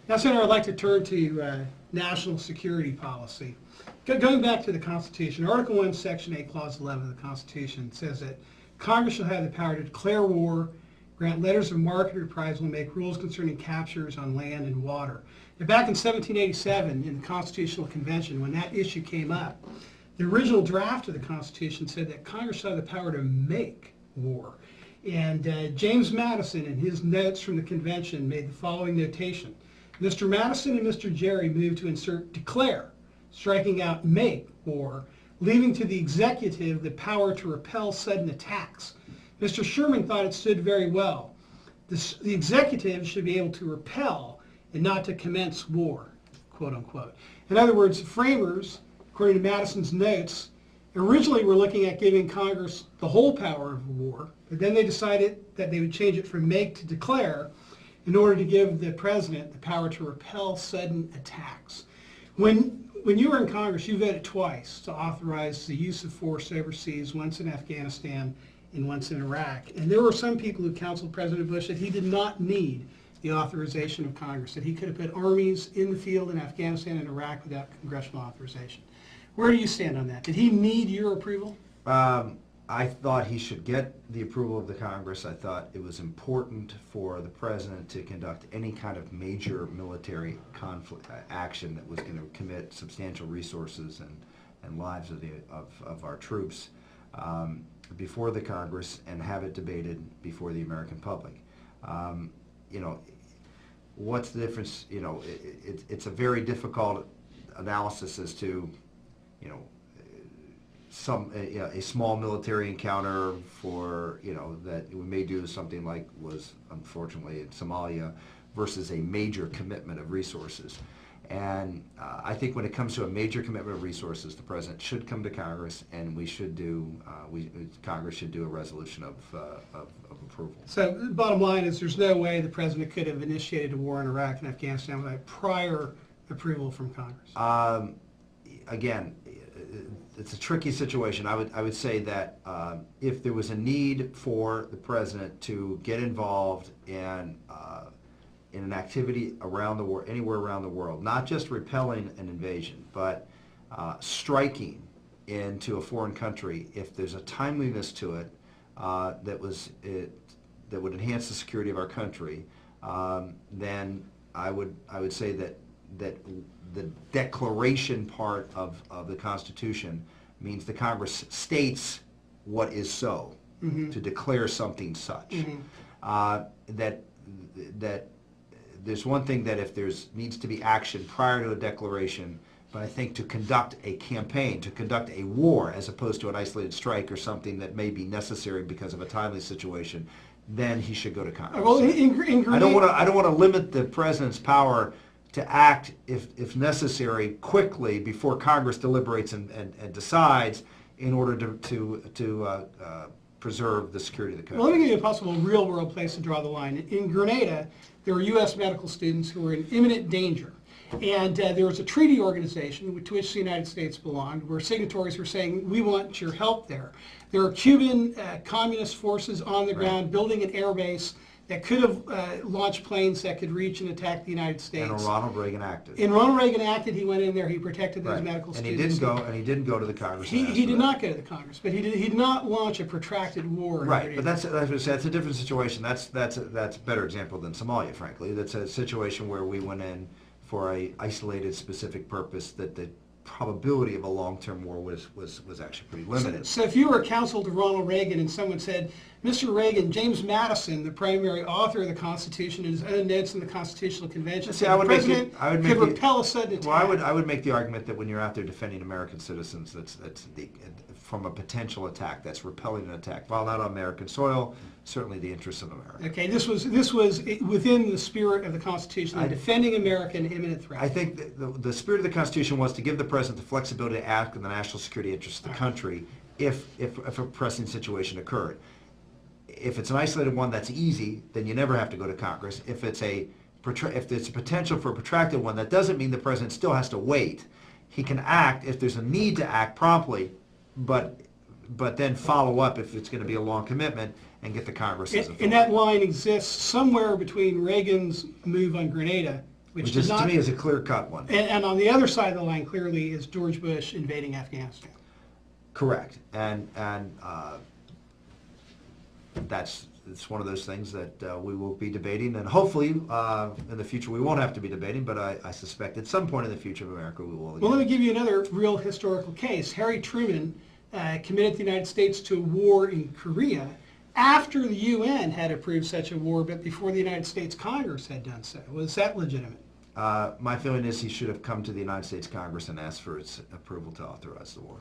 Now, Senator, I'd like to turn to national security policy. Going back to the Constitution, Article 1, Section 8, Clause 11 of the Constitution says that Congress shall have the power to declare war, grant letters of marque or reprisal, and make rules concerning captures on land and water. Now, back in 1787, in the Constitutional Convention, when that issue came up, the original draft of the Constitution said that Congress shall have the power to make war. And James Madison, in his notes from the convention, made the following notation. Mr. Madison and Mr. Gerry moved to insert declare, striking out make war, leaving to the executive the power to repel sudden attacks. Mr. Sherman thought it stood very well. The executive should be able to repel and not to commence war, quote unquote. In other words, framers, according to Madison's notes, originally were looking at giving Congress the whole power of war, but then they decided that they would change it from make to declare in order to give the president the power to repel sudden attacks. When you were in Congress, you voted twice to authorize the use of force overseas, once in Afghanistan and once in Iraq. And there were some people who counseled President Bush that he did not need the authorization of Congress, that he could have put armies in the field in Afghanistan and Iraq without congressional authorization. Where do you stand on that? Did he need your approval? I thought he should get the approval of the Congress. I thought it was important for the president to conduct any kind of major military conflict action that was going to commit substantial resources and lives of our troops before the Congress and have it debated before the American public. You know, what's the difference? You know, it's a very difficult analysis as to, you know, a small military encounter for, you know, that we may do something like was unfortunately in Somalia versus a major commitment of resources. And I think when it comes to a major commitment of resources, the president should come to Congress, and we should do, Congress should do a resolution of approval. So the bottom line is there's no way the president could have initiated a war in Iraq and Afghanistan without prior approval from Congress. Again, it's a tricky situation. I would say that if there was a need for the president to get involved in an activity around the world, anywhere around the world, not just repelling an invasion, but striking into a foreign country, if there's a timeliness to it that would enhance the security of our country, then I would say that the declaration part of the Constitution means the Congress states what is so, to declare something such. That there's one thing that if needs to be action prior to a declaration, but I think to conduct a campaign, to conduct a war, as opposed to an isolated strike or something that may be necessary because of a timely situation, then he should go to Congress. Well, I don't want to limit the president's power to act, if necessary, quickly before Congress deliberates and decides in order to preserve the security of the country. Well, let me give you a possible real-world place to draw the line. In Grenada, there were U.S. medical students who were in imminent danger. And there was a treaty organization to which the United States belonged, where signatories were saying, we want your help there. There are Cuban communist forces on the ground building an air base that could have launched planes that could reach and attack the United States. And Ronald Reagan acted. And Ronald Reagan acted. He went in there. He protected those medical students. And he didn't go to the Congress. He did not go to the Congress, but he did not launch a protracted war. Right, but that's a different situation. That's a better example than Somalia, frankly. That's a situation where we went in for a isolated, specific purpose that the probability of a long-term war was actually pretty limited. So if you were counsel to Ronald Reagan and someone said, Mr. Reagan, James Madison, the primary author of the Constitution, in his own notes in the Constitutional Convention, said the president could repel a sudden attack. Well, I would make the argument that when you're out there defending American citizens, that's from a potential attack, that's repelling an attack. While not on American soil, certainly the interests of America. Okay, this was within the spirit of the Constitution, defending America in imminent threat. I think the spirit of the Constitution was to give the president the flexibility to act in the national security interests of the country if a pressing situation occurred. If it's an isolated one, that's easy, then you never have to go to Congress. If it's a potential for a protracted one, that doesn't mean the president still has to wait. He can act if there's a need to act promptly, but then follow up if it's going to be a long commitment and get the Congress. And that line exists somewhere between Reagan's move on Grenada which Which did is, to not, me, is a clear-cut one. and on the other side of the line clearly is George Bush invading Afghanistan. Correct. And it's one of those things that we will be debating, and hopefully in the future we won't have to be debating, but I suspect at some point in the future of America we will again. Well, let me give you another real historical case. Harry Truman committed the United States to a war in Korea after the UN had approved such a war, but before the United States Congress had done so. Was that legitimate? My feeling is he should have come to the United States Congress and asked for its approval to authorize the war.